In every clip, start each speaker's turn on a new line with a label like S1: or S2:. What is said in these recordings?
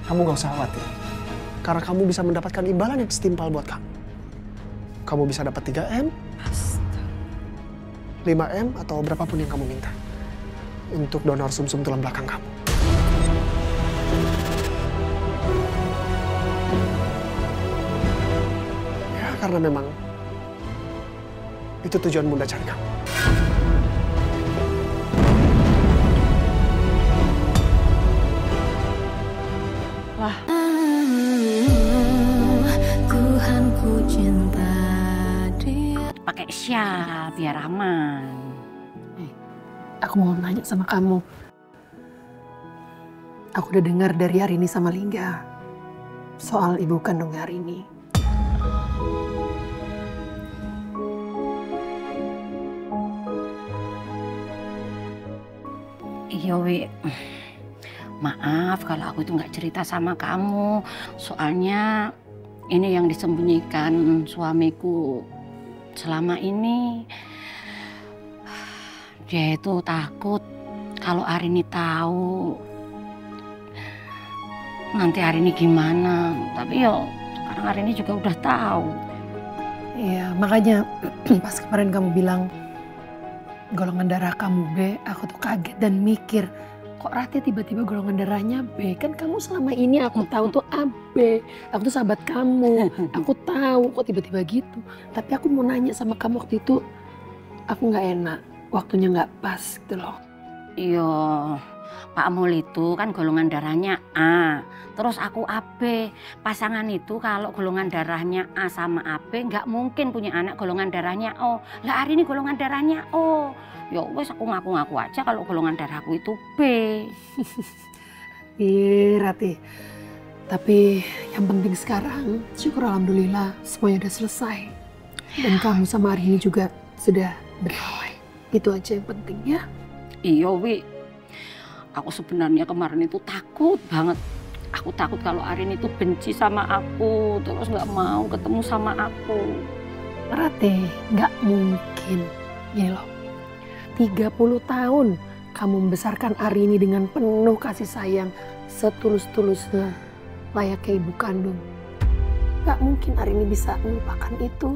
S1: Kamu gak usah khawatir. Karena kamu bisa mendapatkan imbalan yang setimpal buat kamu. Kamu bisa dapat 3M, 5M, atau berapapun yang kamu minta. Untuk donor sumsum tulang belakang kamu. Ya, karena memang itu tujuan Bunda cari kamu.
S2: Lah.
S3: Tuhanku cinta dia.
S2: Pakai syal biar aman.
S4: Aku mau nanya sama kamu. Aku udah dengar dari Arini sama Lingga soal ibu kandungnya Arini.
S2: Iya, Wi. Maaf kalau aku itu nggak cerita sama kamu. Soalnya ini yang disembunyikan suamiku selama ini. Dia itu takut kalau Arini tahu. Nanti Arini gimana. Tapi yo sekarang Arini juga udah tahu.
S4: Iya, makanya pas kemarin kamu bilang golongan darah kamu B, aku tuh kaget dan mikir, kok Rati tiba-tiba golongan darahnya B? Kan kamu selama ini aku tahu tuh AB, aku tuh sahabat kamu, aku tahu kok tiba-tiba gitu. Tapi aku mau nanya sama kamu waktu itu, aku nggak enak, waktunya nggak pas gitu loh.
S2: Iya, Pak Mul itu kan golongan darahnya A, terus aku AB. Pasangan itu kalau golongan darahnya A sama AB nggak mungkin punya anak golongan darahnya O. Lah Arini golongan darahnya O. Ya wes aku ngaku-ngaku aja kalau golongan darahku itu B.
S4: Iya Rati, tapi yang penting sekarang syukur alhamdulillah semuanya udah selesai. Dan kamu sama Arini juga sudah berdamai. Itu aja yang penting ya.
S2: Iya Wi, aku sebenarnya kemarin itu takut banget. Aku takut kalau Arini itu benci sama aku, terus nggak mau ketemu sama aku.
S4: Rati, nggak mungkin. Gini loh, 30 tahun kamu membesarkan Arini dengan penuh kasih sayang, setulus-tulusnya, layaknya ibu kandung. Nggak mungkin Arini bisa melupakan itu.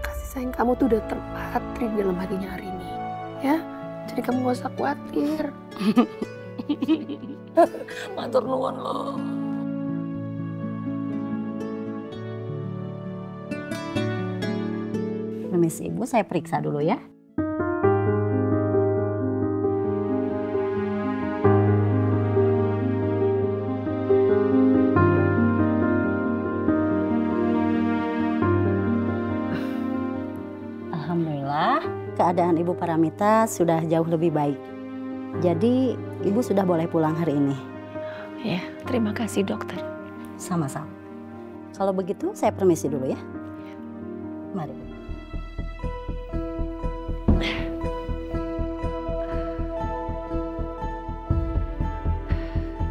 S4: Kasih sayang kamu tuh udah terpatri dalam hatinya Arini. Ya, jadi kamu gak usah khawatir.
S2: Matur nuwun loh.
S5: Permisi Ibu, saya periksa dulu ya. Alhamdulillah, keadaan Ibu Paramita sudah jauh lebih baik. Jadi Ibu sudah boleh pulang hari ini.
S4: Ya, terima kasih dokter.
S5: Sama-sama. Kalau begitu saya permisi dulu ya. Mari.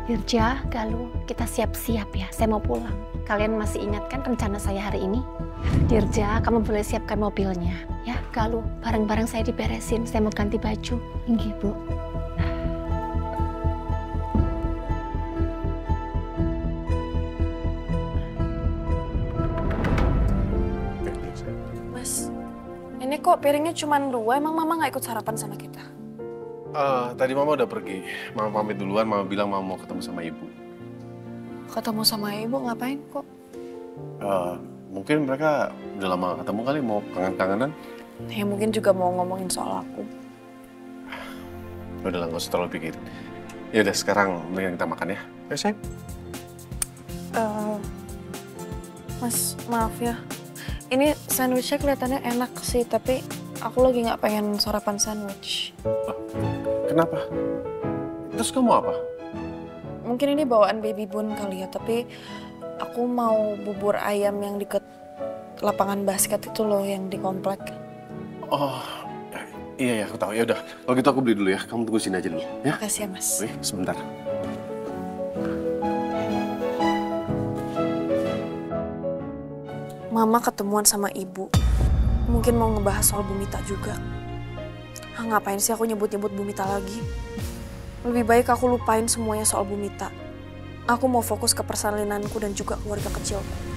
S6: Dirja, Galuh, kita siap-siap ya. Saya mau pulang. Kalian masih ingat kan rencana saya hari ini? Dirja, kamu boleh siapkan mobilnya. Ya, Galuh, barang-barang saya diberesin. Saya mau ganti baju.
S5: Inggih, Bu.
S7: Mas, ini kok piringnya cuma 2, emang Mama nggak ikut sarapan sama kita?
S8: Tadi Mama udah pergi. Mama pamit duluan, Mama bilang Mama mau ketemu sama Ibu.
S7: Ketemu sama Ibu ngapain kok?
S8: Mungkin mereka udah lama ketemu kali, mau kangen-kangenan.
S7: Ya mungkin juga mau ngomongin soal aku.
S8: Udah lah, nggak usah terlalu pikirin. Ya udah, sekarang mendingan kita makan ya. Ayo sayang.
S7: Mas, maaf ya. Ini sandwichnya kelihatannya enak sih, tapi aku lagi nggak pengen sarapan sandwich.
S8: Kenapa? Terus kamu apa?
S7: Mungkin ini bawaan baby bun kali ya, tapi aku mau bubur ayam yang deket lapangan basket itu loh, yang di komplek.
S8: Oh, iya aku tahu. Ya udah, kalau gitu aku beli dulu ya. Kamu tunggu sini aja dulu, ya.
S7: Makasih ya, Mas.
S8: Oke, sebentar.
S7: Mama ketemuan sama Ibu. Mungkin mau ngebahas soal Bumita juga. Ngapain sih aku nyebut-nyebut Bumita lagi? Lebih baik aku lupain semuanya soal Bumita. Aku mau fokus ke persalinanku dan juga keluarga kecilku.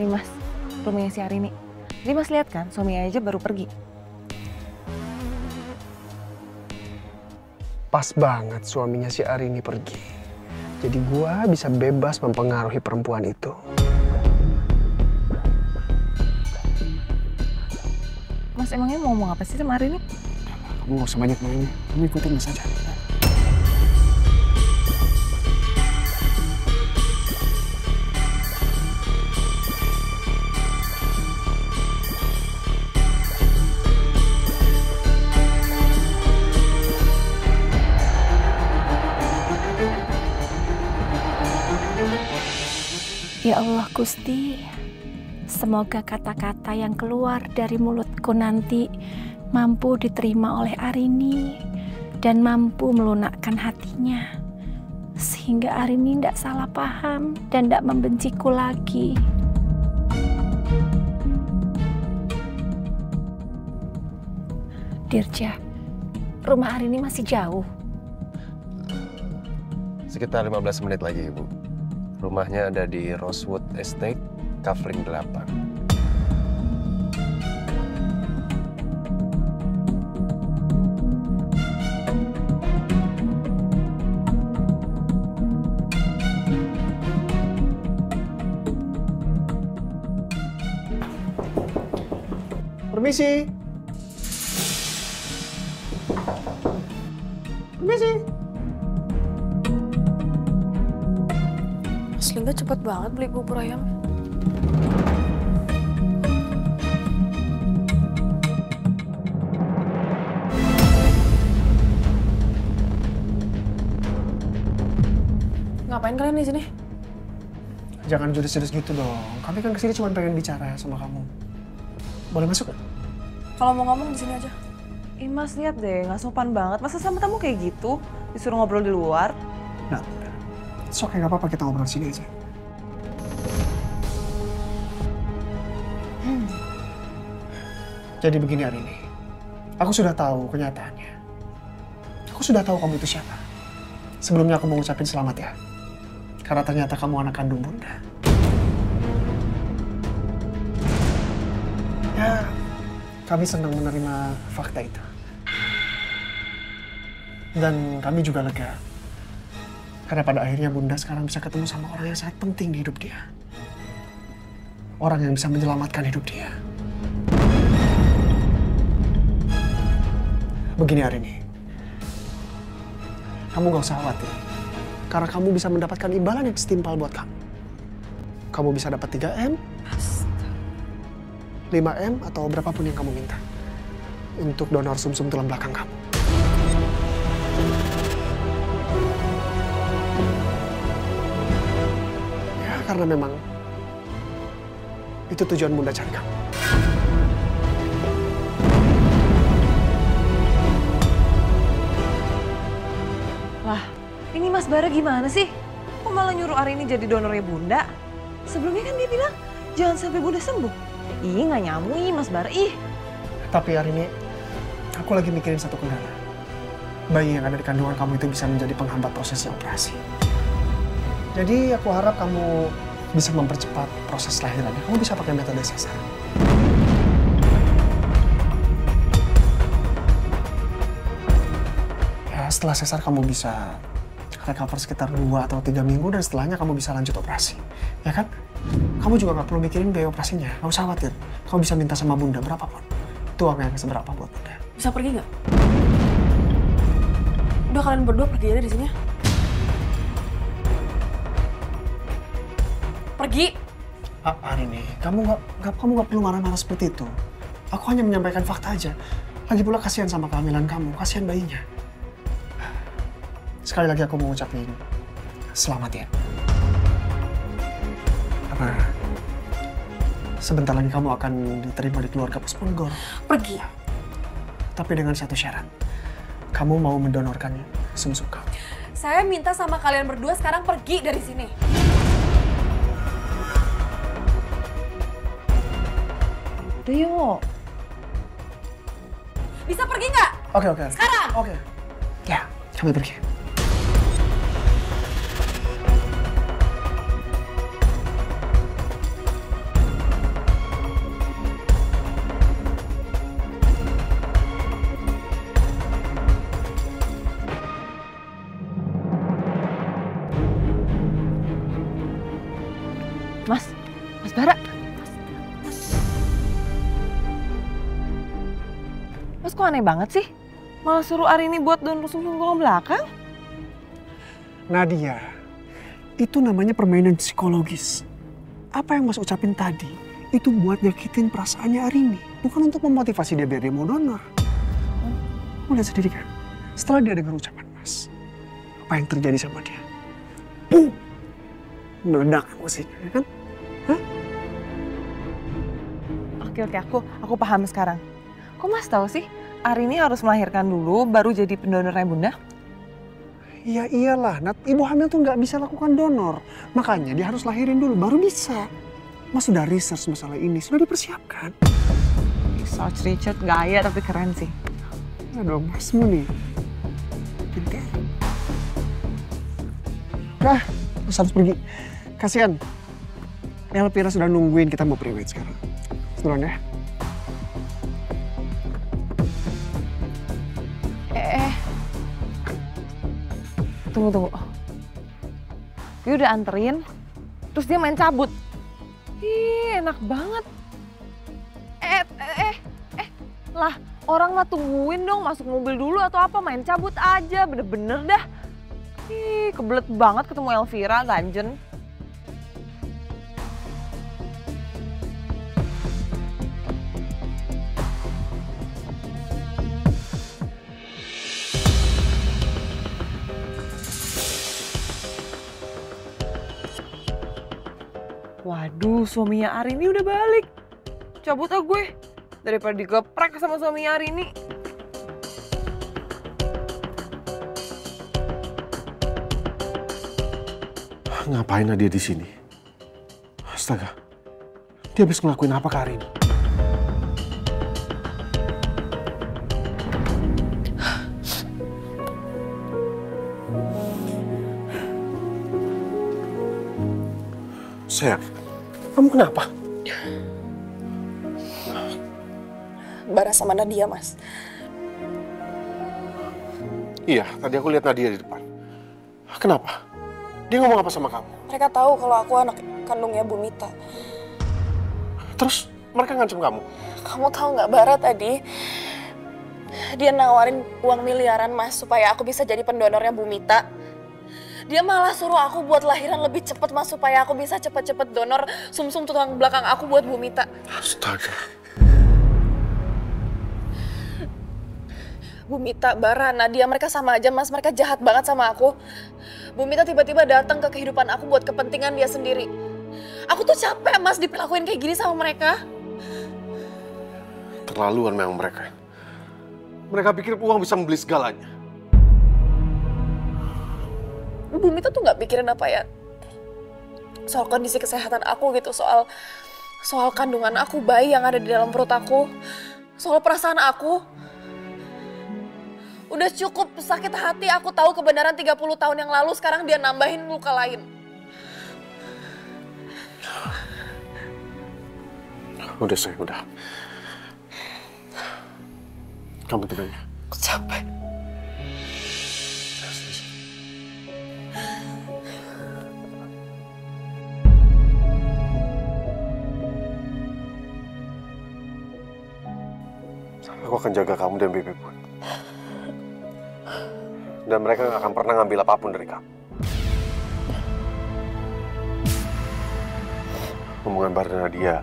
S9: Nih Mas, rumahnya si Arini. Jadi Mas lihat kan, suaminya aja baru pergi.
S1: Pas banget suaminya si Arini pergi. Jadi gua bisa bebas mempengaruhi perempuan itu.
S9: Mas emangnya mau ngomong apa sih sama Arini?
S1: Kamu gak usah banyak nanya, kamu ikutin Mas aja.
S6: Ya Allah Gusti, semoga kata-kata yang keluar dari mulutku nanti mampu diterima oleh Arini dan mampu melunakkan hatinya. Sehingga Arini tidak salah paham dan tidak membenciku lagi. Dirja, rumah Arini masih jauh.
S8: Sekitar 15 menit lagi, Ibu. Rumahnya ada di Rosewood Estate, Kavling 8.
S1: Permisi. Permisi.
S7: Lingga cepet banget beli bubur ayam. Ngapain kalian di sini?
S1: Jangan judes-judes gitu dong. Kami kan kesini cuma pengen bicara sama kamu. Boleh masuk?
S7: Kalau mau ngomong di sini aja.
S9: Ih Mas lihat deh, nggak sopan banget. Masa sama tamu kayak gitu? Disuruh ngobrol di luar?
S1: Nah, sok nggak apa-apa kita ngobrol sini aja. Jadi begini hari ini, aku sudah tahu kenyataannya. Aku sudah tahu kamu itu siapa. Sebelumnya aku mau ngucapin selamat ya. Karena ternyata kamu anak kandung Bunda. Ya, kami senang menerima fakta itu. Dan kami juga lega. Karena pada akhirnya Bunda sekarang bisa ketemu sama orang yang sangat penting di hidup dia. Orang yang bisa menyelamatkan hidup dia. Begini Arini, kamu gak usah khawatir. Karena kamu bisa mendapatkan imbalan yang setimpal buat kamu. Kamu bisa dapat 3M, 5M, atau berapapun yang kamu minta. Untuk donor sumsum tulang belakang kamu. Ya, karena memang itu tujuan Bunda cari kamu.
S9: Lah, ini Mas Bara gimana sih? Kok malah nyuruh Arini jadi donornya Bunda? Sebelumnya kan dia bilang, jangan sampai Bunda sembuh. Ih, nggak nyambung ih Mas Bara, ih.
S1: Tapi hari ini, aku lagi mikirin satu kendala. Bayi yang ada di kandungan kamu itu bisa menjadi penghambat prosesnya operasi. Jadi aku harap kamu bisa mempercepat proses lahirannya. Kamu bisa pakai metode sesar. Setelah sesar kamu bisa recover sekitar 2 atau 3 minggu dan setelahnya kamu bisa lanjut operasi. Ya kan? Kamu juga nggak perlu mikirin biaya operasinya. Nggak usah khawatir. Kamu bisa minta sama Bunda berapapun. Itu uang yang seberapa buat Bunda.
S7: Bisa pergi nggak? Udah kalian berdua pergi aja di sini ya. Pergi.
S1: Apa ini? Kamu nggak perlu marah-marah seperti itu. Aku hanya menyampaikan fakta aja. Lagi pula kasihan sama kehamilan kamu, kasihan bayinya. Sekali lagi aku mau ucapin selamat ya. Karena Sebentar lagi kamu akan diterima di keluarga Pusponegoro.
S7: Pergi.
S1: Tapi dengan satu syarat. Kamu mau mendonorkan sumsum kamu.
S7: Saya minta sama kalian berdua sekarang pergi dari sini.
S9: Udah yuk.
S7: Bisa pergi nggak?
S1: Oke.
S7: Sekarang.
S1: Oke. Ya, kami pergi.
S9: Mas Bara. Mas kok aneh banget sih? Malah suruh Arini buat donor sumsum tulang belakang?
S1: Nadia, itu namanya permainan psikologis. Apa yang Mas ucapin tadi, itu buat nyakitin perasaannya Arini. Bukan untuk memotivasi dia biar dia mau donor. Kamu lihat sendiri kan? Setelah dia dengar ucapan Mas, apa yang terjadi sama dia? Boom! Meledak emosinya, ya kan? Hah?
S9: Oke, aku paham sekarang. Kok Mas tahu sih, Arini harus melahirkan dulu baru jadi pendonornya Bunda?
S1: Iya iyalah, Nat. Ibu hamil tuh nggak bisa lakukan donor. Makanya dia harus lahirin dulu, baru bisa. Mas sudah research masalah ini, sudah dipersiapkan.
S9: Research Richard gaya tapi keren sih.
S1: Aduh, Masmu nih. Pintar. Nah, Mas harus pergi. Kasihan. Elvira sudah nungguin, kita mau pre-wed sekarang. Duluan ya.
S9: Tunggu. Dia udah anterin, terus dia main cabut. Ih, enak banget. Lah, orang mah tungguin dong masuk mobil dulu atau apa, main cabut aja, bener-bener dah. Ih, kebelet banget ketemu Elvira, ganjen. Waduh, suaminya Arini udah balik. Cabut ah gue, daripada digeprek sama suaminya Arini.
S8: Ngapain Nadia di sini? Astaga, dia habis ngelakuin apa ke Arini? Sayang, kamu kenapa?
S7: Bara sama Nadia, Mas.
S8: Iya, tadi aku lihat Nadia di depan. Kenapa? Dia ngomong apa sama kamu?
S7: Mereka tahu kalau aku anak kandungnya Bu Mita.
S8: Terus mereka ngancam kamu?
S7: Kamu tahu nggak, Bara tadi dia nawarin uang miliaran, Mas, supaya aku bisa jadi pendonornya Bu Mita. Dia malah suruh aku buat lahiran lebih cepat, Mas, supaya aku bisa cepet-cepet donor sumsum tulang belakang aku buat Bu Mita.
S8: Astaga.
S7: Bu Mita, Bara, Nadia, mereka sama aja, Mas. Mereka jahat banget sama aku. Bu Mita tiba-tiba datang ke kehidupan aku buat kepentingan dia sendiri. Aku tuh capek, Mas, diperlakuin kayak gini sama mereka.
S8: Terlaluan memang mereka. Mereka pikir uang bisa membeli segalanya.
S7: Bu Mita tuh nggak pikirin apa ya, soal kondisi kesehatan aku gitu, soal kandungan aku, bayi yang ada di dalam perut aku, soal perasaan aku. Udah cukup sakit hati aku tahu kebenaran 30 tahun yang lalu, sekarang dia nambahin luka lain.
S8: Udah sayang, udah. Kamu tenang ya.
S7: Aku capek.
S8: Aku akan jaga kamu dan Baby Bun. Dan mereka gak akan pernah ngambil apapun dari kamu. Hubungan Bara dan Nadia,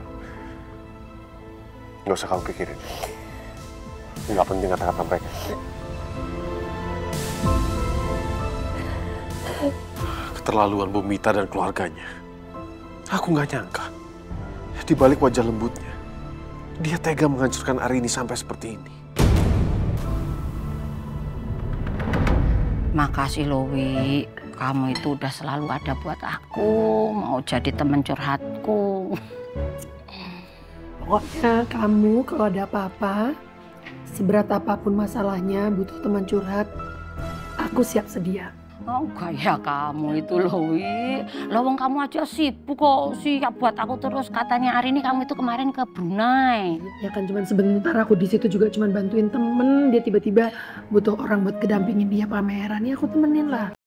S8: gak usah kamu pikirin. Gak penting kata-kata mereka. Keterlaluan Bu Mita dan keluarganya. Aku gak nyangka Di balik wajah lembutnya, dia tega menghancurkan Arini sampai seperti ini.
S2: Makasih Lowi, kamu itu udah selalu ada buat aku, mau jadi teman curhatku.
S4: Pokoknya kamu kalau ada apa-apa, seberat apapun masalahnya butuh teman curhat, aku siap sedia.
S2: Oh gaya kamu itu Lowi, lawang kamu aja sibuk kok siap buat aku terus. Katanya Arini kamu itu kemarin ke Brunei.
S4: Ya kan cuman sebentar, aku di situ juga cuman bantuin temen, dia tiba-tiba butuh orang buat kedampingin dia pameran, ya aku temenin lah.